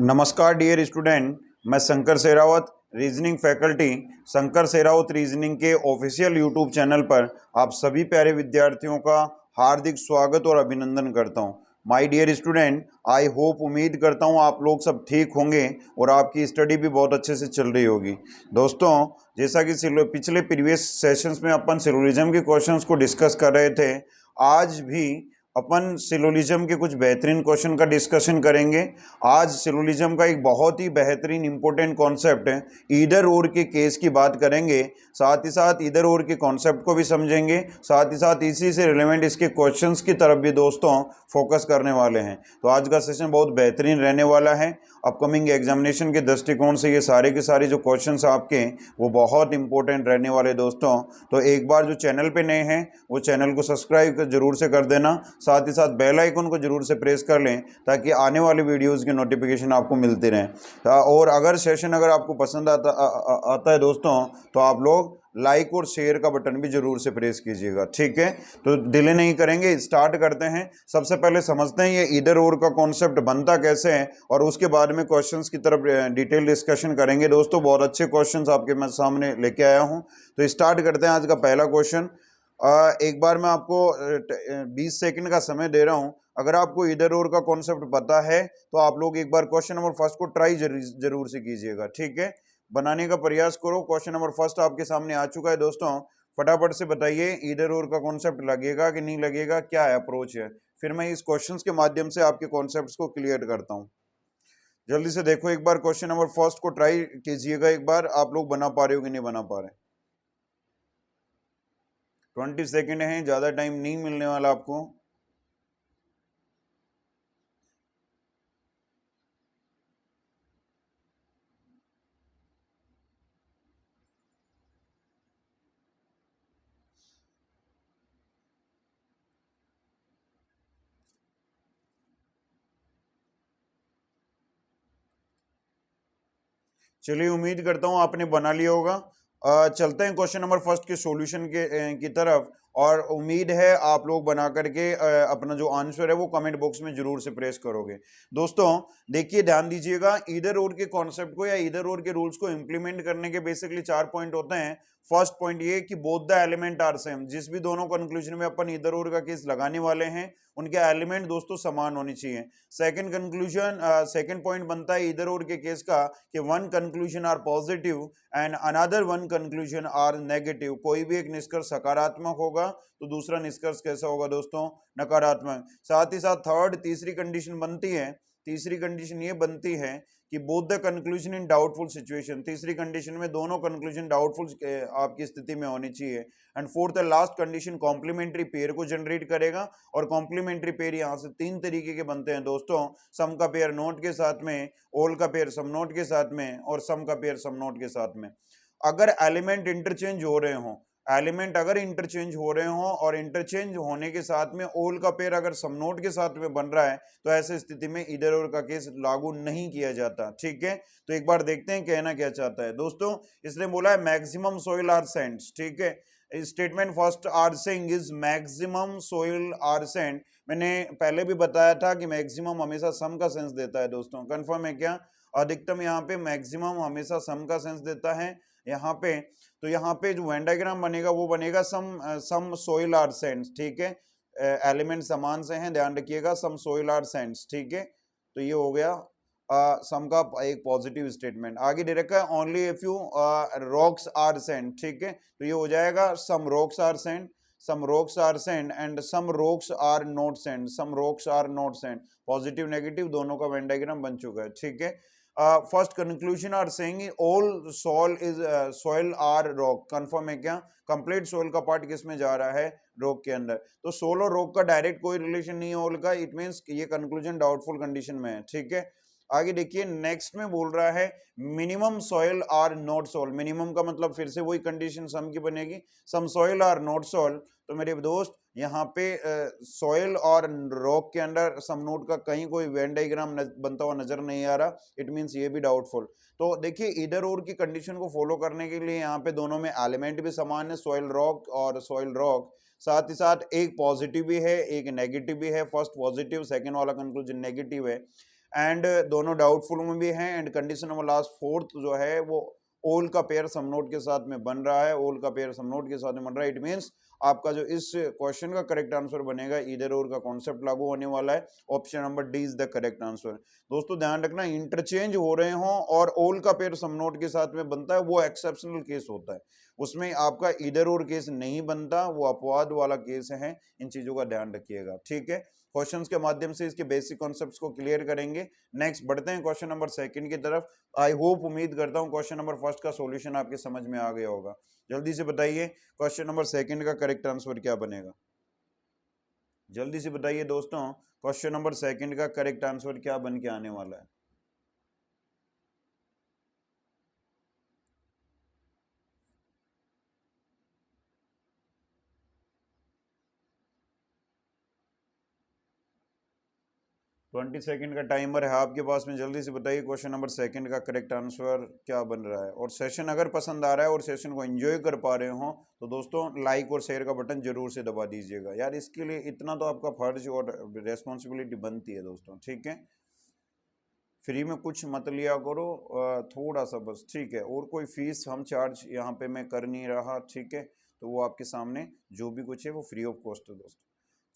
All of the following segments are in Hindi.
नमस्कार डियर स्टूडेंट, मैं Shankar Sherawat reasoning faculty Shankar Sherawat reasoning के ऑफिशियल यूट्यूब चैनल पर आप सभी प्यारे विद्यार्थियों का हार्दिक स्वागत और अभिनंदन करता हूं। My dear student, I hope उम्मीद करता हूं आप लोग सब ठीक होंगे और आपकी स्टडी भी बहुत अच्छे से चल रही होगी। दोस्तों, जैसा कि पिछले प्रीवियस सेशंस में अपन सिलोजिज्म के क्वेश्चंस को डिस्कस कर रहे थे, आज भी अपन सिलोजिज्म के कुछ बेहतरीन क्वेश्चन का डिस्कशन करेंगे। आज सिलोजिज्म का एक बहुत ही बेहतरीन इंपॉर्टेंट कॉन्सेप्ट है, ईदर और के केस की बात करेंगे। साथ ही साथ ईदर और के कॉन्सेप्ट को भी समझेंगे, साथ ही साथ इसी से रिलेवेंट इसके क्वेश्चंस की तरफ भी दोस्तों फोकस करने वाले हैं। तो आज का सेशन बहुत बेहतरीन रहने वाला है। अपकमिंग एग्जामिनेशन के दृष्टिकोण से ये सारे के सारे जो क्वेश्चंस आपके वो बहुत इंपॉर्टेंट रहने वाले दोस्तों। तो एक बार जो चैनल पे नए हैं वो चैनल को सब्सक्राइब जरूर से कर देना, साथ ही साथ बेल आइकन को जरूर से प्रेस कर लें ताकि आने वाली वीडियोस की नोटिफिकेशन आपको मिलती रहे। और अगर सेशन अगर आपको पसंद आता है दोस्तों, तो आप लोग लाइक और शेयर का बटन भी जरूर से प्रेस कीजिएगा। ठीक है, तो डिले नहीं करेंगे, स्टार्ट करते हैं। सबसे पहले समझते हैं ये ईदर और का कॉन्सेप्ट बनता कैसे है और उसके बाद में क्वेश्चंस की तरफ डिटेल डिस्कशन करेंगे। दोस्तों, बहुत अच्छे क्वेश्चंस आपके मैं सामने लेके आया हूं। तो स्टार्ट करते हैं आज का पहला क्वेश्चन। एक बार मैं आपको 20 सेकंड का समय दे रहा हूं। अगर आपको इधर और का कॉन्सेप्ट पता है तो आप लोग एक बार क्वेश्चन नंबर फर्स्ट को ट्राई जरूर से कीजिएगा। ठीक है, बनाने का प्रयास करो। क्वेश्चन नंबर फर्स्ट आपके सामने आ चुका है दोस्तों। फटाफट से बताइए इधर और का कॉन्सेप्ट लगेगा कि नहीं लगेगा, क्या है अप्रोच है। फिर मैं इस क्वेश्चन के माध्यम से आपके कॉन्सेप्ट को क्लियर करता हूँ। जल्दी से देखो, एक बार क्वेश्चन नंबर फर्स्ट को ट्राई कीजिएगा। एक बार आप लोग बना पा रहे हो कि नहीं बना पा रहे। 20 सेकेंड है, ज्यादा टाइम नहीं मिलने वाला आपको। चलिए, उम्मीद करता हूं आपने बना लिया होगा। चलते हैं क्वेश्चन नंबर फर्स्ट के सॉल्यूशन की तरफ, और उम्मीद है आप लोग बना करके अपना जो आंसर है वो कमेंट बॉक्स में जरूर से प्रेस करोगे। दोस्तों देखिए, ध्यान दीजिएगा, ईदर और के कॉन्सेप्ट को या ईदर और के रूल्स को इंप्लीमेंट करने के बेसिकली 4 पॉइंट होते हैं। फर्स्ट पॉइंट ये कि both the element are same. जिस भी दोनों कंक्लूजन में अपन ईदर और का केस लगाने वाले हैं उनके एलिमेंट दोस्तों समान होनी चाहिए। सेकंड कंक्लूजन, सेकंड पॉइंट बनता है ईदर और के केस का कि one conclusion are positive and another one conclusion are negative. कोई भी एक निष्कर्ष सकारात्मक होगा तो दूसरा निष्कर्ष कैसा होगा दोस्तों, नकारात्मक। साथ ही साथ तीसरी कंडीशन बनती है, तीसरी कंडीशन ये बनती है कि both the conclusion in doubtful situation. तीसरी कंडीशन में दोनों कंक्लूजन डाउटफुल आपकी स्थिति में होनी चाहिए। And fourth and last condition complementary pair को जनरेट करेगा। और कॉम्प्लीमेंट्री पेयर यहाँ से 3 तरीके के बनते हैं दोस्तों। सम का पेयर नोट के साथ में, ऑल का पेयर सम नोट के साथ में, और सम का पेयर सम नोट के साथ में। अगर एलिमेंट इंटरचेंज हो रहे हो, एलिमेंट अगर इंटरचेंज हो रहे हो और इंटरचेंज होने के साथ में ओल का पेयर अगर सम नोट के साथ में बन रहा है, तो ऐसे स्थिति में इधर और का केस लागू नहीं किया जाता। ठीक है, तो एक बार देखते हैं कहना क्या चाहता है दोस्तों। इसने बोला है मैक्सिमम सोइल आर सेंट्स। ठीक है, statement first are saying is maximum soil are cent. मैंने पहले भी बताया था कि मैक्सिमम हमेशा सम का सेंस देता है दोस्तों। कंफर्म है क्या? अधिकतम यहाँ पे मैक्सिमम हमेशा सम का सेंस देता है यहाँ पे। तो यहाँ पे जो वेन डायग्राम बनेगा वो बनेगा सम सोइल आर सेंट्स। ठीक है, एलिमेंट समान से हैं, ध्यान रखिएगा, सम सोइल आर सेंट्स। ठीक है, तो ये हो गया सम का एक पॉजिटिव स्टेटमेंट। आगे दे रखा है only if you rocks are sand. ठीक है, तो ये हो जाएगा some rocks are sand, some rocks are sand and some rocks are not sand, some rocks are not sand. Positive negative दोनों का वेन डायग्राम बन चुका है। ठीक है, first conclusion are saying all soil are rock. Confirm है क्या? कंप्लीट सॉइल का पार्ट किस में जा रहा है? रॉक के अंदर। तो सोल और रॉक का डायरेक्ट कोई रिलेशन नहीं है ऑल का, इट मींस ये कंक्लूजन डाउटफुल कंडीशन में है। ठीक है, आगे देखिए, नेक्स्ट में बोल रहा है minimum soil are not solve. Minimum का मतलब फिर से वही कंडीशन सम की बनेगी, some soil are not solve. तो मेरे दोस्त यहाँ पे सॉइल और रॉक के अंडर सम नोट का कहीं कोई वेन डायग्राम बनता हुआ नजर नहीं आ रहा, इट मींस ये भी डाउटफुल। तो देखिए, इधर और की कंडीशन को फॉलो करने के लिए यहाँ पे दोनों में एलिमेंट भी समान है, सॉइल रॉक और सॉइल रॉक। साथ ही साथ एक पॉजिटिव भी है एक नेगेटिव भी है। फर्स्ट पॉजिटिव, सेकेंड वाला कंक्लूजन नेगेटिव है। एंड दोनों डाउटफुल में भी हैं। And condition number last fourth जो है वो ओल का पेयर सम नोट के साथ में बन रहा है, ओल का पेयर सम नोट के साथ में बन रहा है। इट मींस आपका जो इस क्वेश्चन का करेक्ट आंसर बनेगा ईदर और का कॉन्सेप्ट लागू होने वाला है। Option number D is the correct answer. दोस्तों ध्यान रखना, इंटरचेंज हो रहे हों और ओल का पेयर सम नोट के साथ में बनता है वो एक्सेप्शनल केस होता है, उसमें आपका ईदर और केस नहीं बनता, वो अपवाद वाला केस है। इन चीजों का ध्यान रखिएगा, ठीक है। क्वेश्चंस के माध्यम से इसके बेसिक कॉन्सेप्ट्स को क्लियर करेंगे। नेक्स्ट बढ़ते हैं क्वेश्चन नंबर सेकंड की तरफ। आई होप, उम्मीद करता हूं क्वेश्चन नंबर फर्स्ट का सॉल्यूशन आपके समझ में आ गया होगा। जल्दी से बताइए क्वेश्चन नंबर सेकंड का करेक्ट आंसर क्या बनेगा। जल्दी से बताइए दोस्तों, क्वेश्चन नंबर सेकंड का करेक्ट आंसर क्या बन के आने वाला है। 20 सेकंड का टाइमर है आपके पास में, जल्दी से बताइए क्वेश्चन नंबर सेकंड का करेक्ट आंसर क्या बन रहा है। और सेशन अगर पसंद आ रहा है और सेशन को एंजॉय कर पा रहे हो तो दोस्तों लाइक और शेयर का बटन जरूर से दबा दीजिएगा यार, इसके लिए इतना तो आपका फर्ज और रेस्पॉन्सिबिलिटी बनती है दोस्तों, ठीक है। फ्री में कुछ मत लिया करो, थोड़ा सा बस, ठीक है। और कोई फीस हम चार्ज यहाँ पे मैं कर नहीं रहा, ठीक है। तो वो आपके सामने जो भी कुछ है वो फ्री ऑफ कॉस्ट है दोस्तों।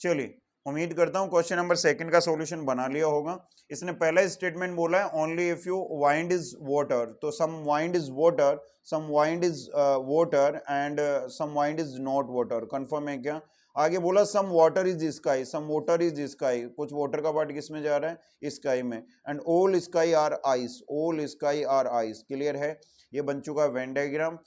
चलिए, उम्मीद करता हूँ क्वेश्चन नंबर सेकंड का सॉल्यूशन बना लिया होगा। इसने पहला स्टेटमेंट बोला है only if you wind is water, तो some wind is water, some wind is water and some wind is not water, confirm है क्या। आगे बोला some water is sky, some water is sky, कुछ वाटर का पार्ट किस में जा रहा है, स्काई में। And all sky are ice, all sky are ice, clear है। ये बन चुका वेन डायग्राम।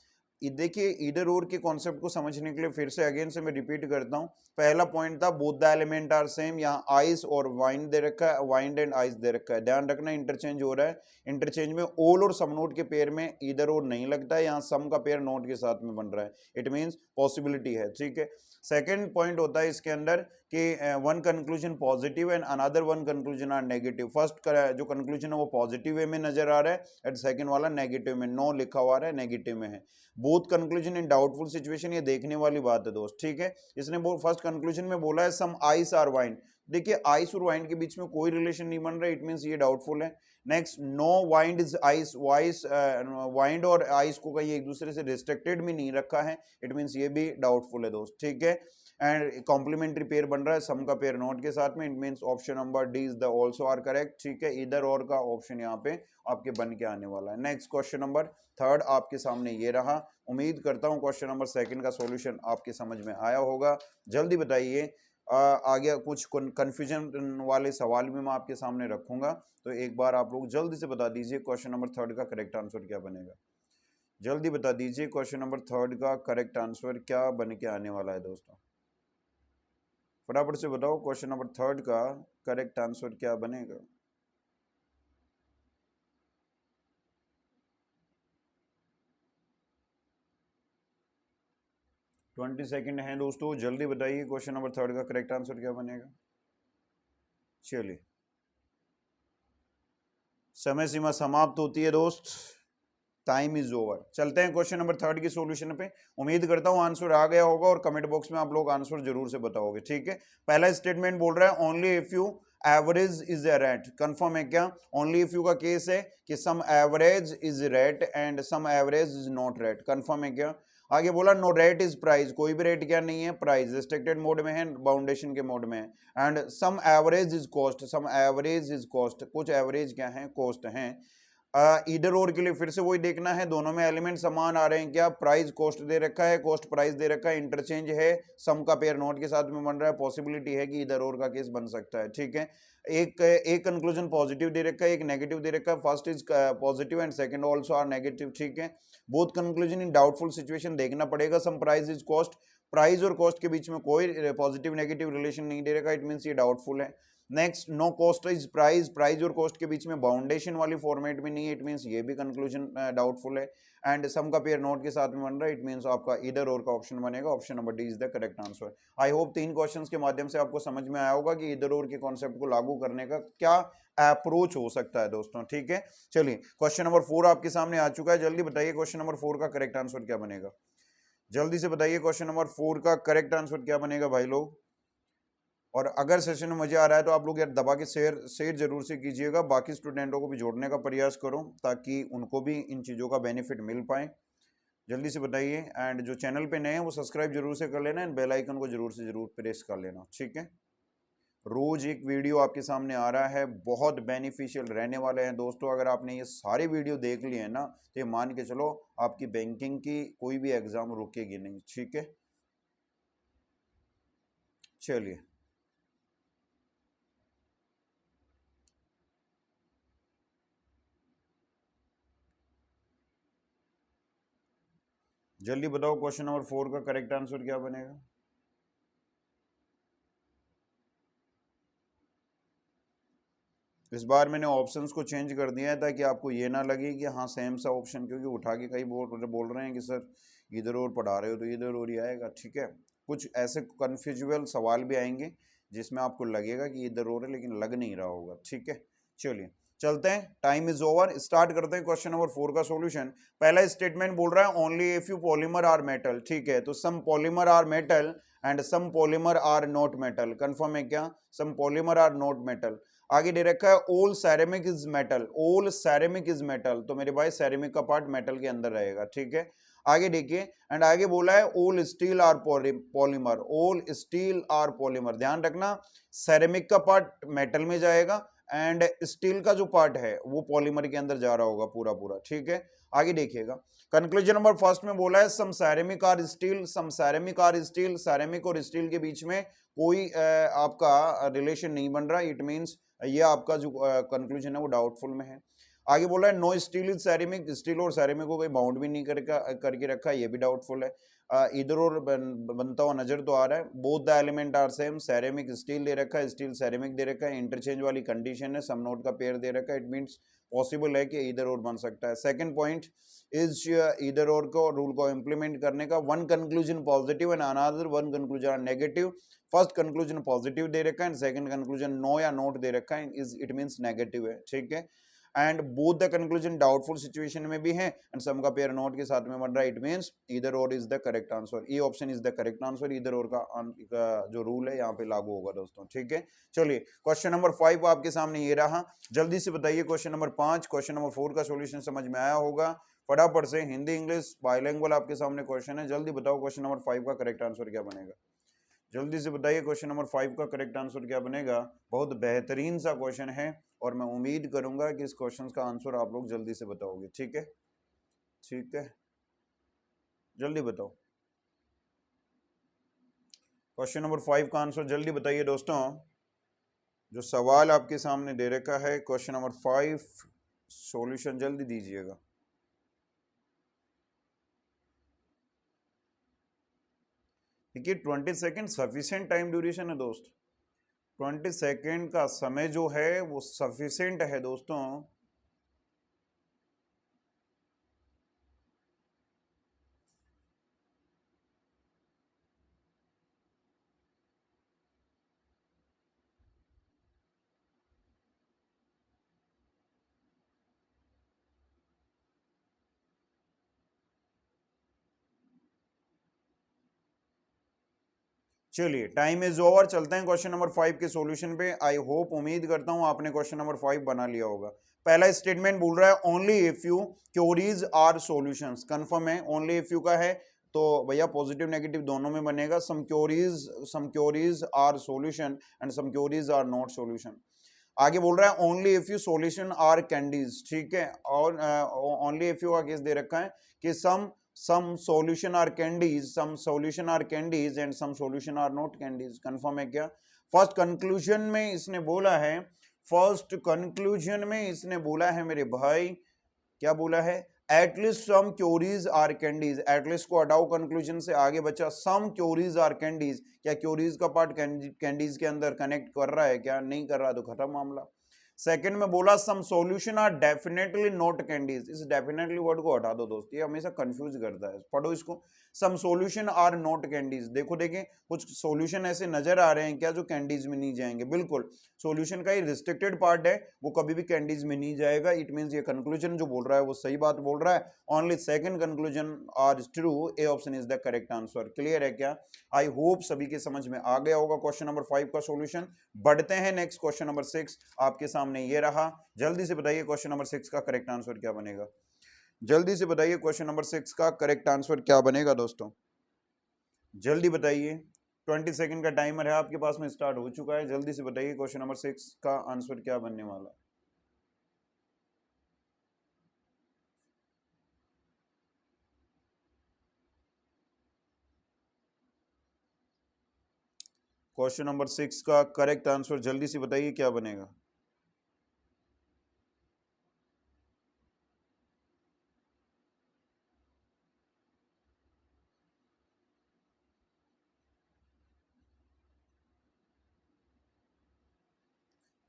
देखिए ईदर और के कॉन्सेप्ट को समझने के लिए फिर से अगेन से मैं रिपीट करता हूं। पहला पॉइंट था both the element are same, यहाँ आइस और वाइंड दे रखा है, वाइंड एंड आइस दे रखा है। ध्यान रखना इंटरचेंज हो रहा है, इंटरचेंज में ओल और सम नोट के पेयर में ईदर और नहीं लगता है, यहाँ सम का पेयर नोट के साथ में बन रहा है। इट मींस पॉसिबिलिटी है, ठीक है। सेकेंड पॉइंट होता है इसके अंदर कि one conclusion positive and another one conclusion are negative. First जो कंक्लूजन है वो पॉजिटिव वे में नजर आ रहा है एंड सेकंड वाला नेगेटिव में, नो लिखा हुआ है नेगेटिव में है। Both conclusion in doubtful situation, ये देखने वाली बात है दोस्त, ठीक है। इसने फर्स्ट कंक्लूजन में बोला है सम आइस आर वाइंड, देखिए आइस और वाइंड के बीच में कोई रिलेशन नहीं बन रहा है, इट मींस ये डाउटफुल है। Next, no wind is ice, vice wind और आइस को कहीं एक दूसरे से रिस्ट्रिक्टेड भी नहीं रखा है, इट मींस ये भी डाउटफुल है दोस्त, ठीक है। एंड कॉम्प्लीमेंट्री पेयर बन रहा है सम का पेयर नोट के साथ में, it means option number D is the also are correct, ठीक है। इधर और का ऑप्शन यहाँ पे आपके बन के आने वाला है। नेक्स्ट क्वेश्चन नंबर थर्ड आपके सामने ये रहा। उम्मीद करता हूँ क्वेश्चन नंबर सेकंड का सॉल्यूशन आपके समझ में आया होगा। जल्दी बताइए, आगे कुछ कंफ्यूजन वाले सवाल भी मैं आपके सामने रखूंगा, तो एक बार आप लोग जल्दी से बता दीजिए क्वेश्चन नंबर थर्ड का करेक्ट आंसर क्या बनेगा। जल्दी बता दीजिए क्वेश्चन नंबर थर्ड का करेक्ट आंसर क्या बन के आने वाला है दोस्तों, फटाफट से बताओ क्वेश्चन नंबर थर्ड का करेक्ट आंसर क्या बनेगा। ट्वेंटी सेकेंड है दोस्तों, जल्दी बताइए क्वेश्चन नंबर थर्ड का करेक्ट आंसर क्या बनेगा। चलिए, समय सीमा समाप्त होती है दोस्त, टाइम इज ओवर। चलते हैं क्वेश्चन नंबर थर्ड की सॉल्यूशन पे। उम्मीद करता हूं आंसर आ गया होगा और कमेंट बॉक्स में आप लोग आंसर जरूर से बताओगे, ठीक है। पहला स्टेटमेंट बोल रहा है only if you average is a rate, confirm है क्या। ओनली इफ यू का केस है कि some average is rate and some average is not rate, confirm है क्या। आगे बोला नो रेट इज प्राइस, कोई भी रेट क्या नहीं है, प्राइस रिस्ट्रिक्टेड मोड में है, बाउंडेशन के मोड में है। And some average is cost, some average is cost, कुछ एवरेज क्या है, कॉस्ट है। इधर और के लिए फिर से वही देखना है, दोनों में एलिमेंट समान आ रहे हैं क्या, प्राइस कॉस्ट दे रखा है, कॉस्ट प्राइस दे रखा है, इंटरचेंज है, सम का पेयर नोट के साथ में बन रहा है, पॉसिबिलिटी है कि इधर और का केस बन सकता है, ठीक है। एक कंक्लूजन पॉजिटिव दे रखा है, एक नेगेटिव दे रखा है, first is positive and second also are negative, ठीक है। Both conclusion in doubtful situation देखना पड़ेगा, some price is cost, price और कॉस्ट के बीच में कोई पॉजिटिव नेगेटिव रिलेशन नहीं दे रखा, इट मींस ये डाउटफुल है। Next, no cost is price, price और कॉस्ट के बीच में बाउंडेशन वाली फॉर्मेट में नहीं है, इट मींस ये भी कंक्लूजन डाउटफुल है। एंड सम का पेयर नोट के साथ में बन रहा है, इट मींस आपका इधर और का ऑप्शन बनेगा, option number D is the correct answer. I hope 3 questions के माध्यम से आपको समझ में आया होगा कि इधर और के कॉन्सेप्ट को लागू करने का क्या अप्रोच हो सकता है दोस्तों, ठीक है। चलिए, क्वेश्चन नंबर 4 आपके सामने आ चुका है, जल्दी बताइए क्वेश्चन नंबर 4 का करेक्ट आंसर क्या बनेगा। जल्दी से बताइए क्वेश्चन नंबर 4 का करेक्ट आंसर क्या बनेगा भाई लोग। और अगर सेशन में मजा आ रहा है तो आप लोग यार दबा के शेयर जरूर से कीजिएगा, बाकी स्टूडेंटों को भी जोड़ने का प्रयास करो ताकि उनको भी इन चीज़ों का बेनिफिट मिल पाए। जल्दी से बताइए, एंड जो चैनल पे नए हैं वो सब्सक्राइब जरूर से कर लेना एंड बेल आइकन को जरूर से जरूर प्रेस कर लेना, ठीक है। रोज एक वीडियो आपके सामने आ रहा है, बहुत बेनिफिशियल रहने वाले हैं दोस्तों। अगर आपने ये सारे वीडियो देख लिए हैं ना तो ये मान के चलो आपकी बैंकिंग की कोई भी एग्जाम रुकेगी नहीं, ठीक है। चलिए जल्दी बताओ, क्वेश्चन नंबर 4 का करेक्ट आंसर क्या बनेगा। इस बार मैंने ऑप्शंस को चेंज कर दिया है ताकि आपको ये ना लगे कि हाँ सेम सा ऑप्शन, क्योंकि उठा के कई बोल रहे हैं कि सर इधर और पढ़ा रहे हो तो इधर और ही आएगा, ठीक है। कुछ ऐसे कन्फ्यूजुअल सवाल भी आएंगे जिसमें आपको लगेगा कि इधर और है लेकिन लग नहीं रहा होगा, ठीक है। चलिए चलते हैं, टाइम इज ओवर, स्टार्ट करते हैं क्वेश्चन नंबर 4 का सॉल्यूशन। पहला स्टेटमेंट बोल रहा है only if you polymer are metal, ठीक है। तो some polymer are metal and some polymer are not metal, confirm है क्या, some polymer are not metal. आगे दे रखा है all ceramic is metal, all ceramic is metal, तो मेरे भाई सैरेमिक का पार्ट मेटल के अंदर रहेगा, ठीक है। आगे देखिए, एंड आगे बोला है all steel are polymer, all steel are polymer, ध्यान रखना सैरेमिक का पार्ट मेटल में जाएगा एंड स्टील का जो पार्ट है वो पॉलीमर के अंदर जा रहा होगा पूरा पूरा, ठीक है। आगे देखिएगा, कंक्लूजन नंबर फर्स्ट में बोला है some ceramic are steel, some ceramic are steel, ceramic और स्टील के बीच में कोई आपका रिलेशन नहीं बन रहा, इट मींस ये आपका जो कंक्लूजन है वो डाउटफुल में है। आगे बोला है no steel is ceramic, steel और सैरेमिक को कोई बाउंड भी नहीं करके रखा, ये भी डाउटफुल है। इधर और बनता हुआ नजर तो आ रहा है, both the element are same, ceramic steel दे रखा है, स्टील सैरेमिक दे रखा है, इंटरचेंज वाली कंडीशन है, सम नोट का पेयर दे रखा है, इट मींस पॉसिबल है कि इधर और बन सकता है। सेकंड पॉइंट इज इधर और को रूल को इंप्लीमेंट करने का, one conclusion positive and another one conclusion negative. First conclusion positive दे रखा है एंड सेकंड कंक्लूजन नो या नोट दे रखा है, इज इट मींस नेगेटिव है, ठीक है। And both the conclusion doubtful situation में भी है एंड सम का पेयर नोट के साथ में बन रहा है, इट मींस ईदर और इज द करेक्ट आंसर, ये option is the correct answer, either और का जो रूल है यहाँ पे लागू होगा दोस्तों, ठीक है। चलिए क्वेश्चन नंबर 5 आपके सामने ये रहा, जल्दी से बताइए क्वेश्चन नंबर 5, क्वेश्चन नंबर 4 का सॉल्यूशन समझ में आया होगा। फटाफट से, हिंदी इंग्लिश बाइलिंगुअल आपके सामने क्वेश्चन है, जल्दी बताओ क्वेश्चन नंबर 5 का करेक्ट आंसर क्या बनेगा। जल्दी से बताइए क्वेश्चन नंबर 5 का करेक्ट आंसर क्या बनेगा। बहुत बेहतरीन सा क्वेश्चन है और मैं उम्मीद करूंगा कि इस क्वेश्चन का आंसर आप लोग जल्दी से बताओगे, ठीक है, ठीक है, जल्दी बताओ क्वेश्चन नंबर 5 का आंसर, जल्दी बताइए दोस्तों। जो सवाल आपके सामने दे रखा है क्वेश्चन नंबर 5, सॉल्यूशन जल्दी दीजिएगा। देखिए 20 सेकेंड सफिशिएंट टाइम ड्यूरेशन है दोस्त, 20 सेकेंड का समय जो है वो सफिशिएंट है दोस्तों। चलिए टाइम इज ओवर, चलते हैं क्वेश्चन नंबर 5 के सॉल्यूशन पे। आई होप, उम्मीद करता हूं आपने क्वेश्चन नंबर 5 बना लिया होगा। पहला स्टेटमेंट बोल रहा है only if you queries are solutions, confirm है, ओनली इफ यू का है तो भैया पॉजिटिव नेगेटिव दोनों में बनेगा। Some queries are solution and some queries are not solution. आगे बोल रहा है only if you solution are candies, ठीक है, और ओनली इफ यू का केस दे रखा है कि some solution are candies, some solution are candies and some solution are not candies, confirm है क्या। फर्स्ट कंक्लूजन में इसने बोला है, फर्स्ट कंक्लूजन में इसने बोला है मेरे भाई, क्या बोला है, at least some queries are candies, at least को हटाओ कंक्लूजन से, आगे बचा सम क्योरीज आर कैंडीज, क्या क्योरीज का पार्ट कैंडीज के अंदर कनेक्ट कर रहा है क्या, नहीं कर रहा तो खत्म मामला। सेकंड में बोला some solution are definitely not candies, इस डेफिनेटली वर्ड को हटा दो दोस्त, ये हमेशा कंफ्यूज करता है, पढ़ो इसको। Some solution are not candies, देखो देखें कुछ सॉल्यूशन ऐसे नजर आ रहे हैं क्या जो कैंडीज में नहीं जाएंगे, बिल्कुल सॉल्यूशन का ही रिस्ट्रिक्टेड पार्ट है, वो कभी भी कैंडीज में नहीं जाएगा। इट मींस ये कंक्लूजन जो बोल रहा है वो सही बात बोल रहा है, only second conclusion are true, A option is the correct answer. Clear है क्या? आई होप सभी के समझ में आ गया होगा क्वेश्चन नंबर 5 का सॉल्यूशन। बढ़ते हैं नेक्स्ट क्वेश्चन नंबर 6, आपके सामने ये रहा। जल्दी से बताइए क्वेश्चन नंबर 6 का करेक्ट आंसर क्या बनेगा, जल्दी से बताइए क्वेश्चन नंबर 6 का करेक्ट आंसर क्या बनेगा दोस्तों, जल्दी बताइए। 20 सेकंड का टाइमर है आपके पास में, स्टार्ट हो चुका है, जल्दी से बताइए क्वेश्चन नंबर 6 का आंसर क्या बनने वाला। क्वेश्चन नंबर 6 का करेक्ट आंसर जल्दी से बताइए क्या बनेगा।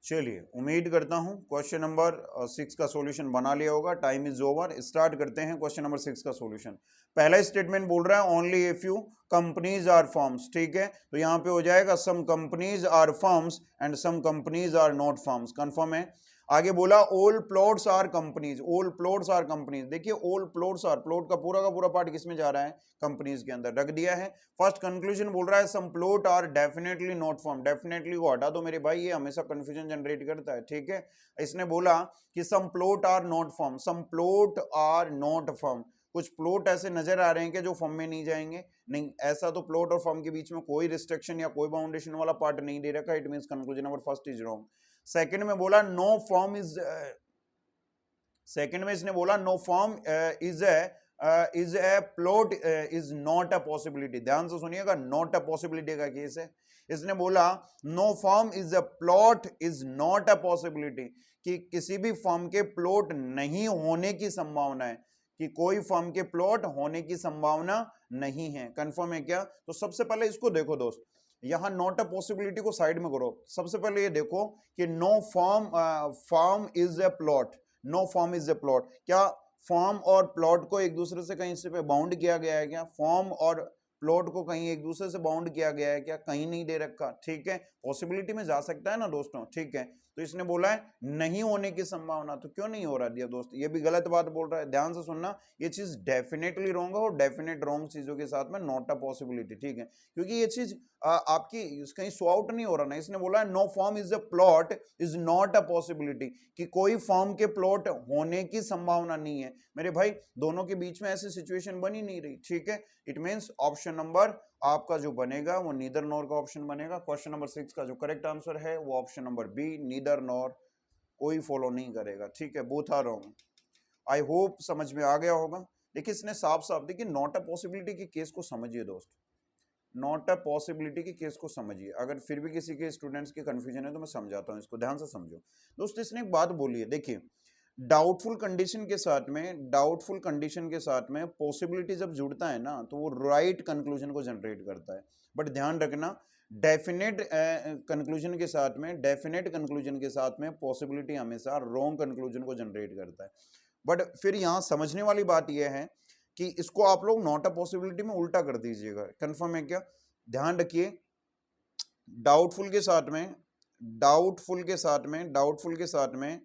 चलिए उम्मीद करता हूं क्वेश्चन नंबर 6 का सॉल्यूशन बना लिया होगा। टाइम इज ओवर, स्टार्ट करते हैं क्वेश्चन नंबर 6 का सॉल्यूशन। पहला स्टेटमेंट बोल रहा है only a few companies are firms, ठीक है, तो यहां पे हो जाएगा some companies are firms and some companies are not firms, confirm है। आगे बोला all plots are companies, all plots are companies, देखिए ओल प्लॉट्स आर, प्लॉट का पूरा पार्ट किसमें जा रहा है, कंपनीज के अंदर रख दिया है। फर्स्ट कंक्लूजन बोल रहा है some plot are definitely not firm, definitely को हटा दो मेरे भाई, ये हमेशा कंफ्यूजन जनरेट करता है, ठीक है। इसने बोला कि some plot are not firm, some plot are not firm, कुछ प्लॉट ऐसे नजर आ रहे हैं कि जो फर्म में नहीं जाएंगे, नहीं ऐसा तो प्लॉट और फर्म के बीच में कोई रिस्ट्रिक्शन या कोई बाउंडेशन वाला पार्ट नहीं दे रखा, it means conclusion number first is wrong. Second में बोला नो फॉर्म इज, सेकंड में इसने बोला no form is a plot is not a possibility, ध्यान से सुनिएगा, नॉट अ पॉसिबिलिटी का केस है। इसने बोला no form is a plot is not a possibility, कि किसी भी फॉर्म के प्लॉट नहीं होने की संभावना है, कि कोई फॉर्म के प्लॉट होने की संभावना नहीं है, कंफर्म है क्या? तो सबसे पहले इसको देखो दोस्त, यहां नॉट अ पॉसिबिलिटी को साइड में करो, सबसे पहले ये देखो कि no form, form is a plot, no form is a plot, क्या फॉर्म और प्लॉट को एक दूसरे से कहीं से पे बाउंड किया गया है क्या? फॉर्म और प्लॉट को कहीं एक दूसरे से बाउंड किया गया है क्या? कहीं नहीं दे रखा, ठीक है, पॉसिबिलिटी में जा सकता है ना दोस्तों, ठीक है। तो इसने बोला है नहीं होने की संभावना, तो क्यों नहीं हो रहा दिया दोस्त, ये भी गलत बात बोल रहा है, ध्यान से सुनना, ये चीज डेफिनेटली रॉन्ग है, और डेफिनेट रॉन्ग चीजों के साथ में नॉट अ पॉसिबिलिटी, ठीक है, क्योंकि ये चीज आपकी कहीं सो आउट नहीं हो रहा ना। इसने बोला है no form is a plot is not a possibility, कि कोई फॉर्म के प्लॉट होने की संभावना नहीं है मेरे भाई, दोनों के बीच में ऐसी सिचुएशन बनी नहीं रही, ठीक है। इट मींस ऑप्शन नंबर आपका जो बनेगा वो नीदर नॉर का ऑप्शन बनेगा। क्वेश्चन नंबर 6 का जो करेक्ट आंसर है वो option number B, neither nor, कोई फॉलो नहीं करेगा, ठीक है, both are wrong. I hope समझ में आ गया होगा। देखिए इसने साफ साफ, देखिए नॉट अ पॉसिबिलिटी के केस को समझिए दोस्त, नॉट अ पॉसिबिलिटी के केस को समझिए, अगर फिर भी किसी के स्टूडेंट्स की कंफ्यूजन है तो मैं समझाता हूं, इसको ध्यान से समझो दोस्त। इसने एक बात बोली है, देखिए डाउटफुल कंडीशन के साथ में, डाउटफुल कंडीशन के साथ में पॉसिबिलिटी जब जुड़ता है ना तो वो राइट कंक्लूजन को जनरेट करता है, बट ध्यान रखना डेफिनेट कंक्लूजन के साथ में, डेफिनेट कंक्लूजन के साथ में पॉसिबिलिटी हमेशा रॉन्ग कंक्लूजन को जनरेट करता है। बट फिर यहाँ समझने वाली बात यह है कि इसको आप लोग नॉट अ पॉसिबिलिटी में उल्टा कर दीजिएगा, कंफर्म है क्या? ध्यान रखिए, डाउटफुल के साथ में, डाउटफुल के साथ में, डाउटफुल के साथ में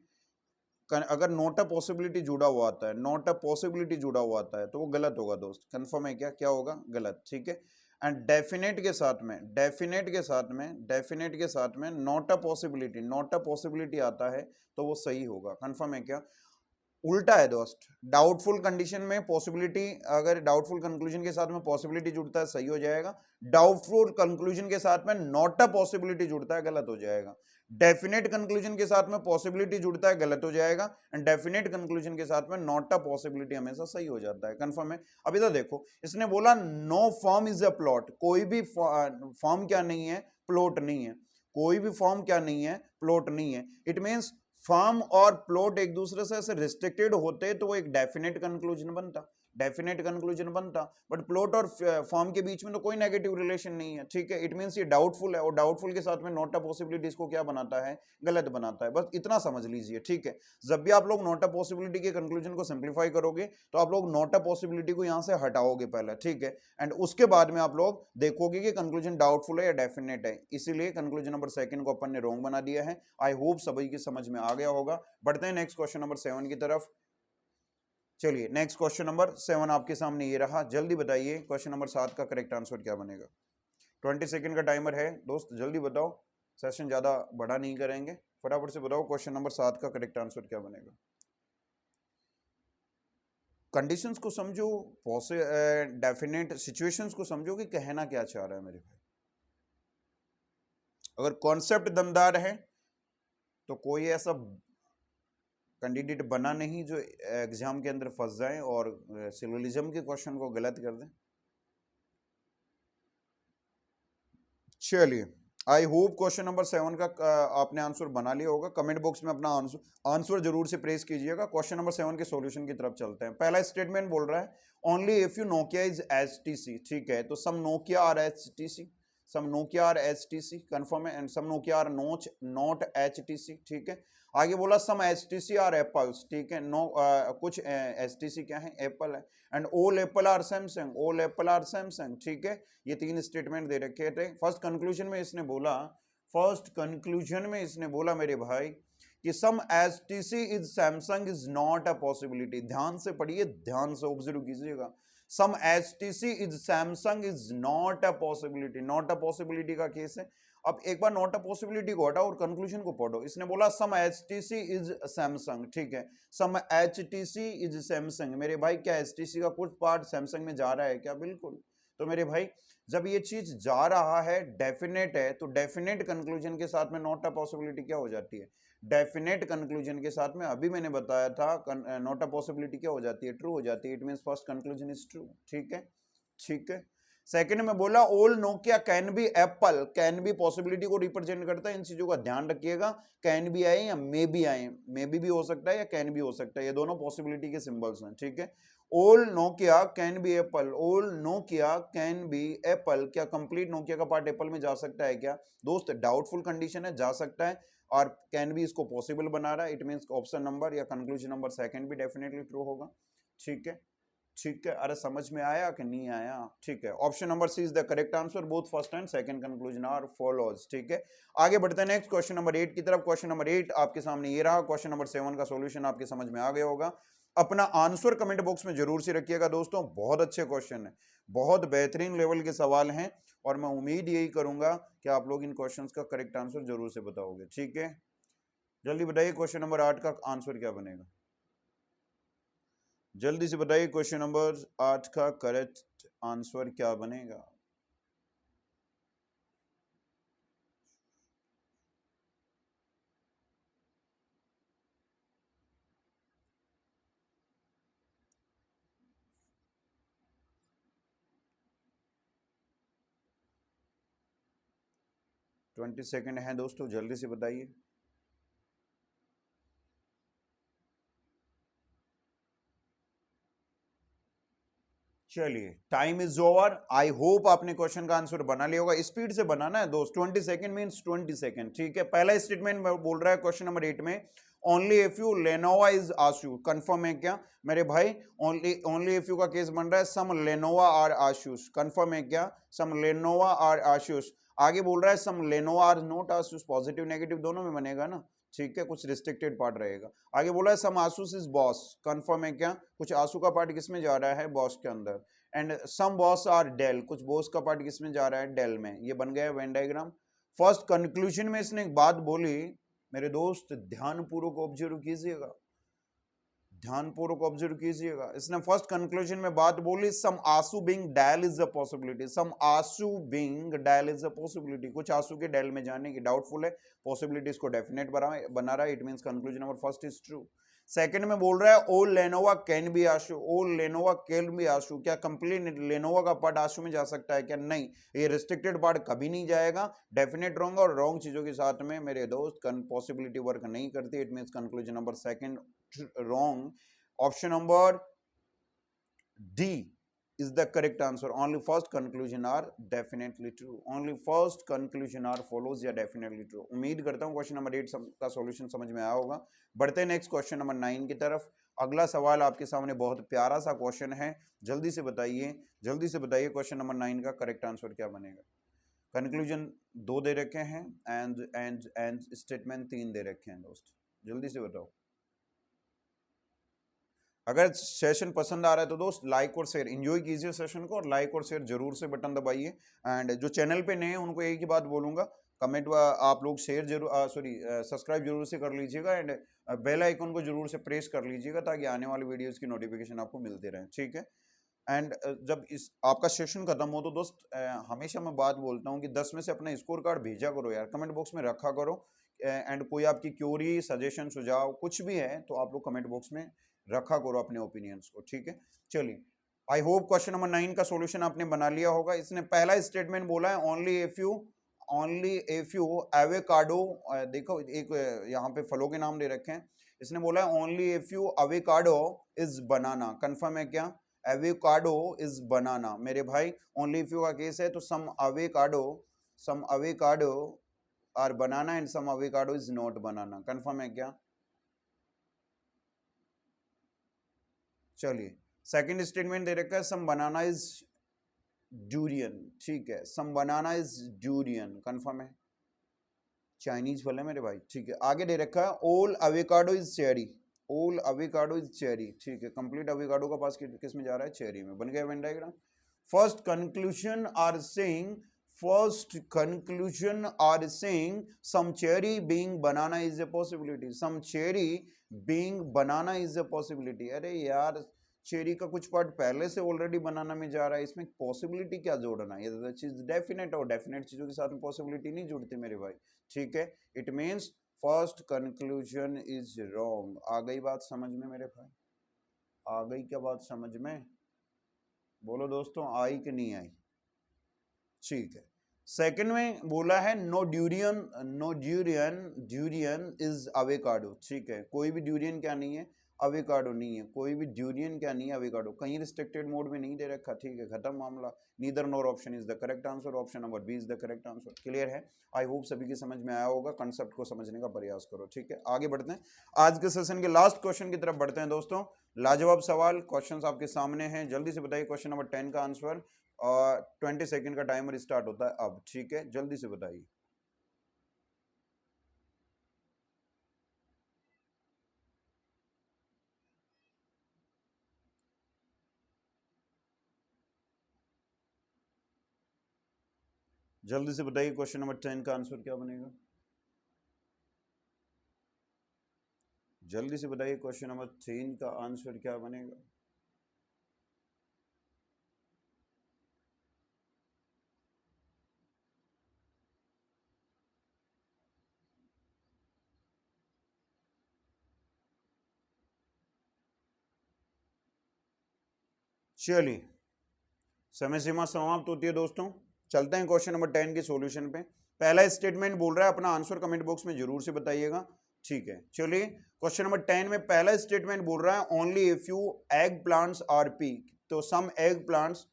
अगर नॉट अ पॉसिबिलिटी जुड़ा हुआ आता है, नॉट अ पॉसिबिलिटी जुड़ा हुआ आता है तो वो गलत होगा दोस्त, कंफर्म है क्या? क्या होगा? गलत, ठीक है। एंड डेफिनेट के साथ में, डेफिनेट के साथ में, डेफिनेट के साथ में not a possibility, not a possibility आता है तो वो सही होगा, कंफर्म है क्या? उल्टा है दोस्त, डाउटफुल कंडीशन में पॉसिबिलिटी, अगर डाउटफुल कंक्लूजन के साथ में पॉसिबिलिटी जुड़ता है सही हो जाएगा, डाउटफुल कंक्लूजन के साथ में नॉट अ पॉसिबिलिटी जुड़ता है गलत हो जाएगा, डेफिनेट कंक्लूजन के साथ में पॉसिबिलिटी जुड़ता है गलत हो जाएगा, एंड डेफिनेट कंक्लूजन के साथ में नॉट अ पॉसिबिलिटी हमेशा सही हो जाता है, कंफर्म है। अब इधर देखो, इसने बोला no form is a plot, कोई भी फॉर्म क्या नहीं है, प्लॉट नहीं है, कोई भी फॉर्म क्या नहीं है, प्लॉट नहीं है। इट मींस फॉर्म और प्लॉट एक दूसरे से ऐसे रिस्ट्रिक्टेड होते तो वो एक डेफिनेट कंक्लूजन बनता, डेफिनेट कंक्लूजन बनता, बट प्लॉट और फॉर्म के बीच में तो कोई नेगेटिव रिलेशन नहीं है, ठीक है। इट मींस ये डाउटफुल है, और डाउटफुल के साथ में नॉट अ पॉसिबिलिटी इसको क्या बनाता है, गलत बनाता है, बस इतना समझ लीजिए, ठीक है। जब भी आप लोग नॉट अ पॉसिबिलिटी के कंक्लूजन को सिंप्लीफाई करोगे तो आप लोग नॉट अ पॉसिबिलिटी को यहां से हटाओगे पहले, ठीक है, एंड उसके बाद में आप लोग देखोगे कि कंक्लूजन डाउटफुल है या डेफिनेट है, इसीलिए कंक्लूजन नंबर 2 को अपन ने रॉन्ग बना दिया है। आई होप सभी की समझ में आ गया होगा। बढ़ते हैं नेक्स्ट क्वेश्चन नंबर 7 की तरफ। चलिए नेक्स्ट क्वेश्चन नंबर 7 आपके सामने ये रहा, जल्दी बताइए क्वेश्चन नंबर 7 का करेक्ट आंसर क्या बनेगा। 20 सेकंड का टाइमर है दोस्त, जल्दी बताओ, सेशन ज्यादा बड़ा नहीं करेंगे, फटाफट से बताओ क्वेश्चन नंबर 7 का करेक्ट आंसर क्या बनेगा। कंडीशंस को समझो, डेफिनेट सिचुएशंस को समझो कि कहना क्या चाह रहा है मेरे भाई। अगर कॉन्सेप्ट दमदार है तो कोई ऐसा कैंडिडेट बना नहीं जो एग्जाम के अंदर फंस जाए और सिलोजिज्म के क्वेश्चन को गलत कर दे। चलिए आई होप क्वेश्चन नंबर 7 का आपने आंसर बना लिया होगा। कमेंट बॉक्स में अपना आंसर जरूर से प्रेस कीजिएगा। क्वेश्चन नंबर 7 के सॉल्यूशन की तरफ चलते हैं। पहला स्टेटमेंट बोल रहा है only if you Nokia is HTC, ठीक है, तो some Nokia are HTC, some Nokia are HTC confirm है, and some Nokia are not HTC, ठीक है। आगे बोला सम एचटीसी आर एप्पल्स, ठीक है, नो कुछ एचटीसी क्या है, एप्पल है, and all apple are Samsung, all apple are Samsung, ठीक है। ये 3 स्टेटमेंट दे रखे थे। फर्स्ट कंक्लूजन में इसने बोला मेरे भाई कि some HTC is Samsung is not a possibility. ध्यान से पढ़िए, ध्यान से ऑब्जर्व कीजिएगा। Some HTC is Samsung is not a possibility, not a possibility का केस है। अब एक बार नॉट अ पॉसिबिलिटी को हटाओ और कंक्लूजन को पढ़ो। इसने बोला सम एचटीसी इज सैमसंग, ठीक है, सम एचटीसी इज सैमसंग। मेरे भाई क्या एचटीसी का कुछ पार्ट सैमसंग में जा रहा है क्या? बिल्कुल। तो मेरे भाई जब ये चीज जा रहा है, डेफिनेट है, तो डेफिनेट कंक्लूजन के साथ में नॉट अ पॉसिबिलिटी क्या हो जाती है, डेफिनेट कंक्लूजन के साथ में अभी मैंने बताया था नॉट अ पॉसिबिलिटी क्या हो जाती है, ट्रू हो जाती है। It means first conclusion is true, ठीक है, ठीक है। सेकंड में बोला all Nokia can be Apple, can be possibility को रिप्रेजेंट करता है। इन चीजों का ध्यान रखिएगा, कैन बी आए या मे बी आए, मे बी हो सकता है या कैन भी हो सकता है, ये दोनों पॉसिबिलिटी के सिंबल्स हैं, ठीक है। All Nokia can be Apple, all Nokia can be Apple, क्या कंप्लीट नोकिया का पार्ट एप्पल में जा सकता है क्या? दोस्त डाउटफुल कंडीशन है, जा सकता है, और कैन बी इसको पॉसिबल बना रहा है। इट मींस ऑप्शन नंबर या कंक्लूजन नंबर 2 भी डेफिनेटली ट्रू होगा, ठीक है, ठीक है। अरे समझ में आया कि नहीं आया? ठीक है, option number C is the correct answer, both first and second conclusion are follows, ठीक है। आगे बढ़ते हैं नेक्स्ट क्वेश्चन नंबर 8 की तरफ। क्वेश्चन नंबर 8 आपके सामने ये रहा। क्वेश्चन नंबर 7 का सॉल्यूशन आपके समझ में आ गया होगा। अपना आंसर कमेंट बॉक्स में जरूर से रखिएगा दोस्तों, बहुत अच्छे क्वेश्चन है, बहुत बेहतरीन लेवल के सवाल हैं, और मैं उम्मीद यही करूंगा कि आप लोग इन क्वेश्चंस का करेक्ट आंसर जरूर से बताओगे, ठीक है। जल्दी बताइए क्वेश्चन नंबर 8 का आंसर क्या बनेगा, जल्दी से बताइए क्वेश्चन नंबर 8 का करेक्ट आंसर क्या बनेगा। ट्वेंटी सेकेंड है दोस्तों, जल्दी से बताइए। चलिए time is over. I hope आपने क्वेश्चन का आंसर बना लिया होगा। स्पीड से बनाना है दोस्त, 20 सेकंड मींस 20 सेकंड, ठीक है। पहला स्टेटमेंट बोल रहा है क्वेश्चन नंबर 8 में only if you Lenovo is Asus, confirm है क्या मेरे भाई? ओनली ओनली इफ यू का केस बन रहा है some Lenovo are Asus, confirm है क्या? Some Lenovo are Asus. आगे बोल रहा है some Lenovo are not Asus, positive negative दोनों में बनेगा ना, ठीक है, कुछ रिस्ट्रिक्टेड पार्ट रहेगा। आगे बोला है सम आसूस इज बॉस, कंफर्म है क्या? कुछ आंसू का पार्ट किसमें जा रहा है? बॉस के अंदर। And some boss are Dell, कुछ बॉस का पार्ट किसमें जा रहा है? डेल में। ये बन गया वेन डायग्राम। फर्स्ट कंक्लूजन में इसने एक बात बोली मेरे दोस्त, ध्यानपूर्वक ऑब्जर्व कीजिएगा, ध्यानपूर्वक ऑब्जर्व कीजिएगा। इसने फर्स्ट कंक्लूजन में बात बोली some Asus being Dell is a possibility, some Asus being Dell is a possibility, कुछ आंसू के डायल में जाने की डाउटफुल है, पॉसिबिलिटी इसको डेफिनेट बना रहा है। It means conclusion number first is true. Second में बोल रहा है ओल लेनोवा कैन बी आशु, ओल लेनोवा कैन बी आशु, क्या कंप्लीट लेनोवा का पार्ट आशु में जा सकता है क्या? नहीं, ये रिस्ट्रिक्टेड पार्ट कभी नहीं जाएगा, डेफिनेट रॉन्ग। और रॉन्ग चीजों के साथ में मेरे दोस्त पॉसिबिलिटी वर्क नहीं करती। It means conclusion number second wrong. Option number D is the correct answer. Only first conclusion are definitely true. Only first conclusion are follows या definitely true. उम्मीद करता हूँ क्वेश्चन नंबर 8 का सॉल्यूशन समझ में आया होगा. बढ़ते हैं नेक्स्ट क्वेश्चन नंबर 9 की तरफ. अगला सवाल आपके सामने बहुत प्यारा सा क्वेश्चन है. जल्दी से बताइए क्वेश्चन नंबर 9 का करेक्ट आंसर क्या बनेगा. कंक्लूजन 2 दे रखे हैं एंड स्टेटमेंट 3 दे रखे हैं दोस्त. जल्दी से बताओ. अगर सेशन पसंद आ रहा है तो दोस्त लाइक और शेयर एंजॉय कीजिए सेशन को, और लाइक और शेयर जरूर से बटन दबाइए. एंड जो चैनल पे नए हैं उनको एक ही बात बोलूंगा, कमेंट आप लोग शेयर जरूर सब्सक्राइब जरूर से कर लीजिएगा, एंड बेल आइकन को जरूर से प्रेस कर लीजिएगा ताकि आने वाली वीडियोस की नोटिफिकेशन आपको मिलते रहे. ठीक है. एंड जब इस आपका सेशन खत्म हो तो दोस्त हमेशा मैं बात बोलता हूँ कि 10 में से अपना स्कोर कार्ड भेजा करो यार, कमेंट बॉक्स में रखा करो. एंड कोई आपकी क्यूरी, सजेशन, सुझाव कुछ भी है तो आप लोग कमेंट बॉक्स में रखा करो अपने ओपिनियंस को. ठीक है. चलिए, आई होप क्वेश्चन नंबर 9 का सॉल्यूशन आपने बना लिया होगा. इसने पहला स्टेटमेंट बोला है ओनली इफ यू एवोकाडो. देखो एक यहाँ पे फलों के नाम दे रखे हैं. इसने बोला है only if you avocado is banana. Confirm है क्या? एवोकाडो इज बनाना मेरे भाई. ओनली इफ यू का केस है तो some avocado are banana and some avocado is not banana. Confirm है क्या? चलिए, सेकंड स्टेटमेंट दे रखा है सम बनाना इज ड्यूरियन. ठीक है, सम बनाना इज ड्यूरियन. कंफर्म है? चाइनीज फल है मेरे भाई. ठीक है. आगे दे रखा है all avocado is cherry. All avocado is cherry. ठीक है, कंप्लीट एवोकाडो का पास किस में जा रहा है? चेरी में. बन गया Venn diagram. First conclusion are saying some cherry being banana is a possibility. Some cherry being banana is a possibility. अरे यार, चेरी का कुछ पार्ट पहले से ऑलरेडी बनाना में जा रहा है, इसमें पॉसिबिलिटी क्या जोड़ना? ये तो चीज डेफिनेट, और डेफिनेट चीजों के साथ में पॉसिबिलिटी नहीं जुड़ती मेरे भाई. ठीक है. It means first conclusion is wrong. आ गई बात समझ में मेरे भाई? आ गई क्या बात समझ में? बोलो दोस्तों, आई कि नहीं आई? ठीक है. सेकंड में बोला है नो ड्यूरियन इज एवोकाडो. ठीक है, कोई भी ड्यूरियन क्या नहीं है? एवोकाडो नहीं है. कोई भी ड्यूरियन क्या नहीं है? एवोकाडो. कहीं रिस्ट्रिक्टेड मोड में नहीं दे रखा. ठीक है, खत्म मामला. Neither nor option is the correct answer. Option number B is the correct answer. Clear है? आई होप सभी की समझ में आया होगा. कंसेप्ट को समझने का प्रयास करो. ठीक है, आगे बढ़ते हैं. आज के सेशन के लास्ट क्वेश्चन की तरफ बढ़ते हैं दोस्तों. लाजवाब सवाल, क्वेश्चन आपके सामने हैं. जल्दी से बताइए क्वेश्चन नंबर 10 का आंसर. और 20 सेकंड का टाइमर स्टार्ट होता है अब. ठीक है, जल्दी से बताइए. जल्दी से बताइए क्वेश्चन नंबर 10 का आंसर क्या बनेगा. जल्दी से बताइए क्वेश्चन नंबर 10 का आंसर क्या बनेगा. चलिए, समय सीमा समाप्त होती है दोस्तों. चलते हैं क्वेश्चन नंबर 10 के सॉल्यूशन पे. पहला स्टेटमेंट बोल रहा है, अपना आंसर कमेंट बॉक्स में जरूर से बताइएगा. ठीक है. चलिए, क्वेश्चन नंबर 10 में पहला स्टेटमेंट बोल रहा है only if you eggplants are pea. तो some eggplants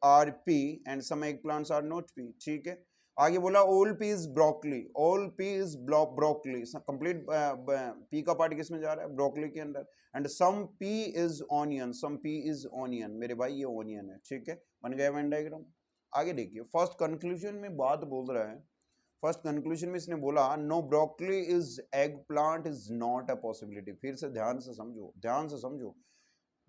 are pea and some eggplants are not pea. ठीक है. आगे बोला all pea is broccoli. Complete pea का पार्ट किसमें जा रहा है? ब्रोकली के अंदर. And some pea is onion. मेरे भाई ये ऑनियन है. ठीक है, बन गया वेन डायग्राम. आगे देखिए, फर्स्ट कंक्लूजन में बात बोल रहा है. फर्स्ट कंक्लूजन में इसने बोला no broccoli is eggplant is not a possibility. फिर से ध्यान से समझो.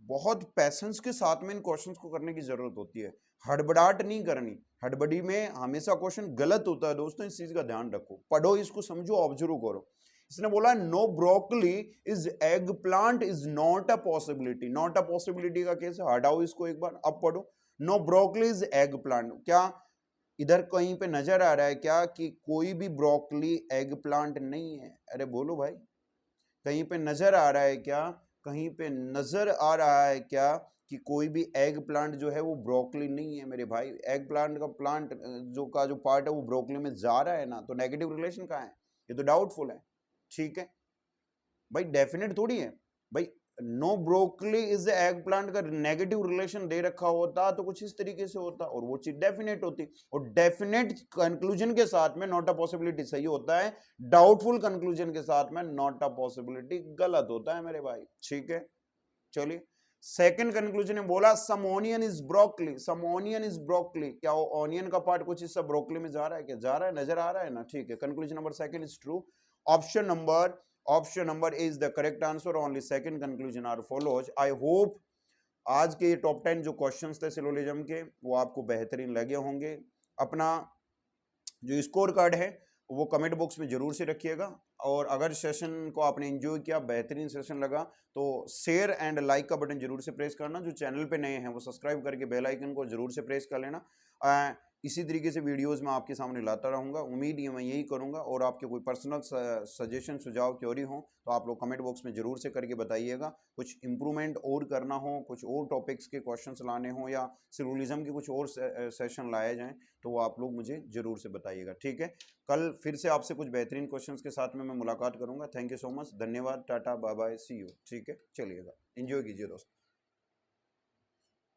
बहुत पैसेंस के साथ में इन क्वेश्चंस को करने की जरूरत होती है. हड़बड़ाहट नहीं करनी. हड़बड़ी में हमेशा क्वेश्चन गलत होता है दोस्तों. इस चीज का ध्यान रखो. पढ़ो, इसको समझो, ऑब्जर्व करो. इसने बोला no broccoli is eggplant is not a possibility. Not a possibility का केस है. हटाओ इसको एक बार. अब पढ़ो. No broccoli is eggplant. क्या इधर कहीं पे नजर आ रहा है क्या कि कोई भी ब्रोकली एग प्लांट नहीं है? अरे बोलो भाई, कहीं पे नजर आ रहा है क्या? कहीं पे नजर आ रहा है क्या कि कोई भी एग प्लांट जो है वो ब्रोकली नहीं है? मेरे भाई, एग प्लांट का जो पार्ट है वो ब्रोकली में जा रहा है ना, तो नेगेटिव रिलेशन कहाँ है? ये तो डाउटफुल है. ठीक है भाई, डेफिनेट थोड़ी है भाई. No broccoli is eggplant का नेगेटिव रिलेशन दे रखा होता तो कुछ इस तरीके से होता और वो चीज डेफिनेट होती, और डेफिनेट कंक्लूजन के साथ में नॉट अ पॉसिबिलिटी सही होता है, डाउटफुल कंक्लूजन के साथ में नॉट अ पॉसिबिलिटी गलत होता है मेरे भाई। ठीक है, चलिए सेकंड कंक्लूजन में बोला some onion is broccoli, some onion is broccoli, क्या वो ऑनियन का पार्ट कुछ हिस्सा ब्रोकली में जा रहा है, क्या जा रहा है, नजर आ रहा है ना। ठीक है, conclusion number second is true, option number is the correct answer, only second conclusion are follows. I hope आज के ये टॉप 10 जो क्वेश्चंस थे सिलोजिज्म के वो आपको बेहतरीन लगे होंगे। अपना जो स्कोर कार्ड है वो कमेंट बॉक्स में जरूर से रखिएगा, और अगर सेशन को आपने एंजॉय किया, बेहतरीन सेशन लगा, तो शेयर एंड लाइक का बटन जरूर से प्रेस करना। जो चैनल पे नए हैं वो सब्सक्राइब करके बेल आइकन को जरूर से प्रेस कर लेना। इसी तरीके से वीडियोस मैं आपके सामने लाता रहूँगा, उम्मीद ये मैं यही करूँगा। और आपके कोई पर्सनल सजेशन, सुझाव, क्वेरी हो तो आप लोग कमेंट बॉक्स में ज़रूर से करके बताइएगा। कुछ इम्प्रूवमेंट और करना हो, कुछ और टॉपिक्स के क्वेश्चंस लाने हो, या सिविलिज्म के कुछ और सेशन लाए जाएँ तो वो आप लोग मुझे ज़रूर से बताइएगा। ठीक है, कल फिर से आपसे कुछ बेहतरीन क्वेश्चंस के साथ में मैं मुलाकात करूँगा। थैंक यू सो मच, धन्यवाद, tata, bye bye, see you. ठीक है, चलिएगा, एंजॉय कीजिए दोस्तों।